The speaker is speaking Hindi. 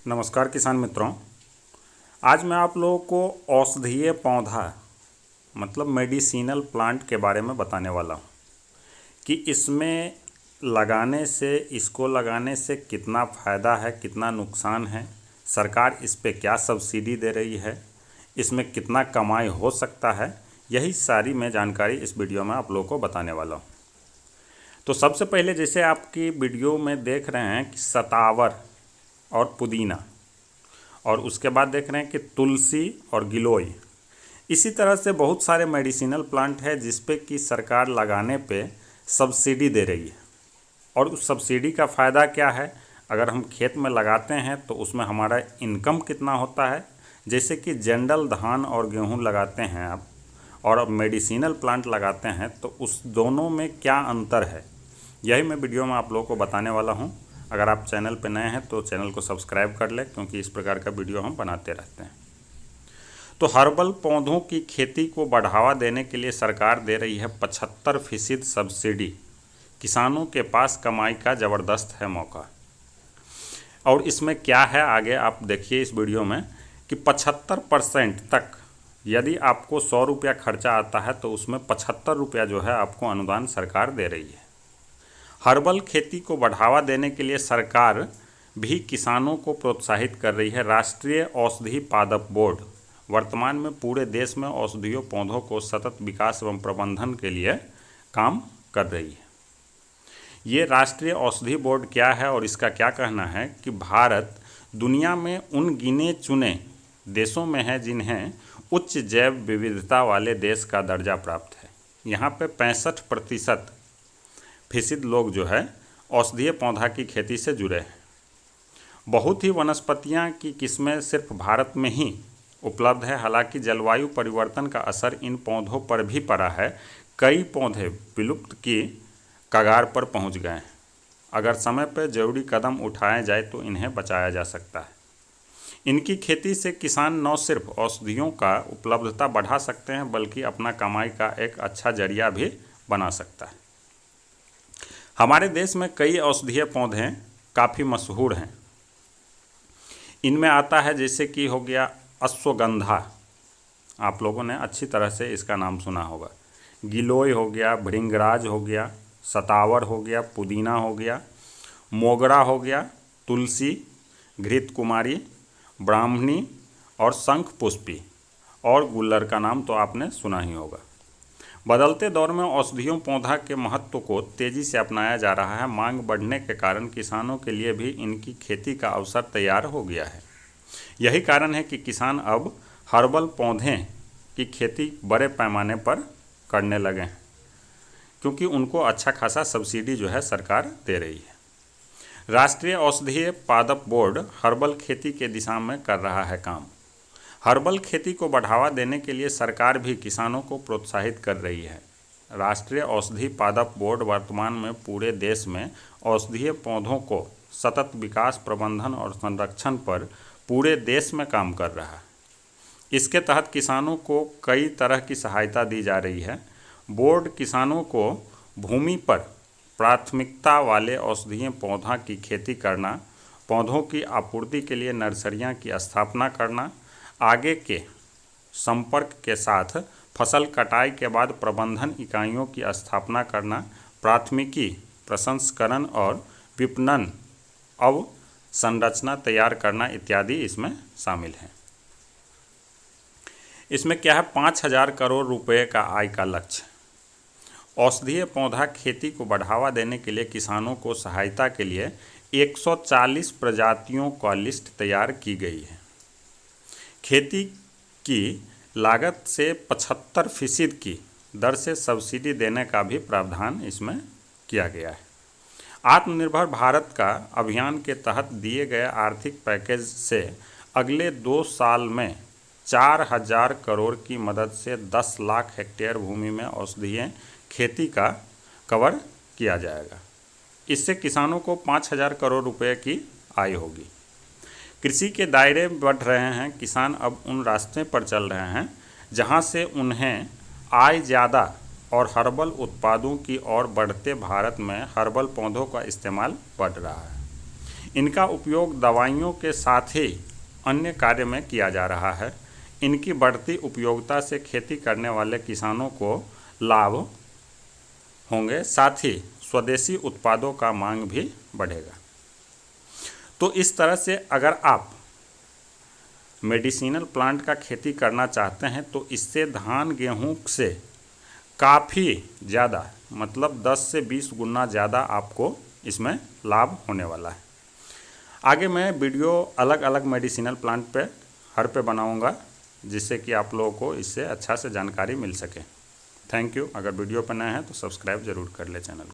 नमस्कार किसान मित्रों। आज मैं आप लोगों को औषधीय पौधा मतलब मेडिसिनल प्लांट के बारे में बताने वाला हूँ कि इसमें इसको लगाने से कितना फ़ायदा है, कितना नुकसान है, सरकार इस पे क्या सब्सिडी दे रही है, इसमें कितना कमाई हो सकता है। यही सारी मैं जानकारी इस वीडियो में आप लोगों को बताने वाला हूँ। तो सबसे पहले जैसे आपकी वीडियो में देख रहे हैं कि सतावर और पुदीना, और उसके बाद देख रहे हैं कि तुलसी और गिलोय। इसी तरह से बहुत सारे मेडिसिनल प्लांट है जिस पे कि सरकार लगाने पे सब्सिडी दे रही है। और उस सब्सिडी का फ़ायदा क्या है, अगर हम खेत में लगाते हैं तो उसमें हमारा इनकम कितना होता है। जैसे कि जनरल धान और गेहूँ लगाते हैं आप, और अब मेडिसिनल प्लांट लगाते हैं, तो उस दोनों में क्या अंतर है, यही मैं वीडियो में आप लोगों को बताने वाला हूँ। अगर आप चैनल पर नए हैं तो चैनल को सब्सक्राइब कर लें, क्योंकि इस प्रकार का वीडियो हम बनाते रहते हैं। तो हर्बल पौधों की खेती को बढ़ावा देने के लिए सरकार दे रही है 75% सब्सिडी। किसानों के पास कमाई का ज़बरदस्त है मौका। और इसमें क्या है आगे आप देखिए इस वीडियो में कि 75% तक यदि आपको 100 रुपया खर्चा आता है तो उसमें 75 रुपया जो है आपको अनुदान सरकार दे रही है। हर्बल खेती को बढ़ावा देने के लिए सरकार भी किसानों को प्रोत्साहित कर रही है। राष्ट्रीय औषधि पादप बोर्ड वर्तमान में पूरे देश में औषधीय पौधों को सतत विकास एवं प्रबंधन के लिए काम कर रही है। ये राष्ट्रीय औषधि बोर्ड क्या है और इसका क्या कहना है कि भारत दुनिया में उन गिने चुने देशों में है जिन्हें उच्च जैव विविधता वाले देश का दर्जा प्राप्त है। यहाँ पे 65% लोग जो है औषधीय पौधा की खेती से जुड़े हैं। बहुत ही वनस्पतियाँ की किस्में सिर्फ भारत में ही उपलब्ध है। हालांकि जलवायु परिवर्तन का असर इन पौधों पर भी पड़ा है। कई पौधे विलुप्त की कगार पर पहुंच गए हैं। अगर समय पर जरूरी कदम उठाए जाए तो इन्हें बचाया जा सकता है। इनकी खेती से किसान न सिर्फ औषधियों का उपलब्धता बढ़ा सकते हैं, बल्कि अपना कमाई का एक अच्छा जरिया भी बना सकता है। हमारे देश में कई औषधीय पौधे काफ़ी मशहूर हैं। इनमें आता है जैसे कि हो गया अश्वगंधा, आप लोगों ने अच्छी तरह से इसका नाम सुना होगा। गिलोय हो गया, भृंगराज हो गया, सतावर हो गया, पुदीना हो गया, मोगरा हो गया, तुलसी, घृत कुमारी, ब्राह्मणी और शंख पुष्पी, और गुल्लर का नाम तो आपने सुना ही होगा। बदलते दौर में औषधियों पौधा के महत्व को तेज़ी से अपनाया जा रहा है। मांग बढ़ने के कारण किसानों के लिए भी इनकी खेती का अवसर तैयार हो गया है। यही कारण है कि किसान अब हर्बल पौधे की खेती बड़े पैमाने पर करने लगे हैं, क्योंकि उनको अच्छा खासा सब्सिडी जो है सरकार दे रही है। राष्ट्रीय औषधीय पादप बोर्ड हर्बल खेती के दिशा में कर रहा है काम। हर्बल खेती को बढ़ावा देने के लिए सरकार भी किसानों को प्रोत्साहित कर रही है। राष्ट्रीय औषधि पादप बोर्ड वर्तमान में पूरे देश में औषधीय पौधों को सतत विकास, प्रबंधन और संरक्षण पर पूरे देश में काम कर रहा है। इसके तहत किसानों को कई तरह की सहायता दी जा रही है। बोर्ड किसानों को भूमि पर प्राथमिकता वाले औषधीय पौधा की खेती करना, पौधों की आपूर्ति के लिए नर्सरियां की स्थापना करना, आगे के संपर्क के साथ फसल कटाई के बाद प्रबंधन इकाइयों की स्थापना करना, प्राथमिकी प्रसंस्करण और विपणन अवसंरचना तैयार करना इत्यादि इसमें शामिल है। इसमें क्या है, 5,000 करोड़ रुपए का आय का लक्ष्य। औषधीय पौधा खेती को बढ़ावा देने के लिए किसानों को सहायता के लिए 140 प्रजातियों का लिस्ट तैयार की गई है। खेती की लागत से 75% की दर से सब्सिडी देने का भी प्रावधान इसमें किया गया है। आत्मनिर्भर भारत का अभियान के तहत दिए गए आर्थिक पैकेज से अगले 2 साल में 4,000 करोड़ की मदद से 10 लाख हेक्टेयर भूमि में औषधीय खेती का कवर किया जाएगा। इससे किसानों को 5,000 करोड़ रुपए की आय होगी। कृषि के दायरे बढ़ रहे हैं। किसान अब उन रास्ते पर चल रहे हैं जहां से उन्हें आय ज़्यादा और हर्बल उत्पादों की ओर बढ़ते भारत में हर्बल पौधों का इस्तेमाल बढ़ रहा है। इनका उपयोग दवाइयों के साथ ही अन्य कार्य में किया जा रहा है। इनकी बढ़ती उपयोगिता से खेती करने वाले किसानों को लाभ होंगे, साथ ही स्वदेशी उत्पादों का मांग भी बढ़ेगा। तो इस तरह से अगर आप मेडिसिनल प्लांट का खेती करना चाहते हैं तो इससे धान गेहूं से काफ़ी ज़्यादा, मतलब 10 से 20 गुना ज़्यादा आपको इसमें लाभ होने वाला है। आगे मैं वीडियो अलग अलग मेडिसिनल प्लांट पे हर पे बनाऊंगा, जिससे कि आप लोगों को इससे अच्छा से जानकारी मिल सके। Thank you. अगर वीडियो पर नए हैं तो सब्सक्राइब ज़रूर कर ले चैनल को।